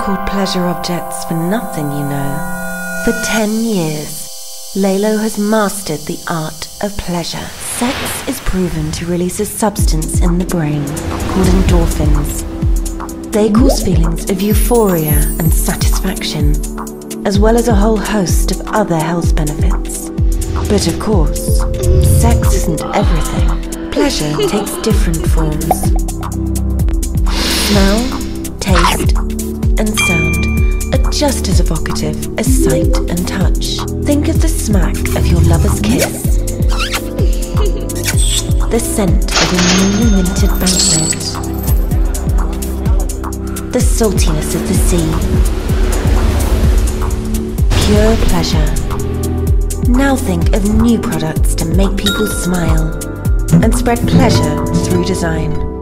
called pleasure objects for nothing, you know. For 10 years, Lalo has mastered the art of pleasure. Sex is proven to release a substance in the brain called endorphins. They cause feelings of euphoria and satisfaction, as well as a whole host of other health benefits. But of course, sex isn't everything. Pleasure takes different forms. Smell, taste, and sound are just as evocative as sight and touch. Think of the smack of your lover's kiss, the scent of a newly minted banknote, the saltiness of the sea. Pure pleasure. Now think of new products to make people smile and spread pleasure through design.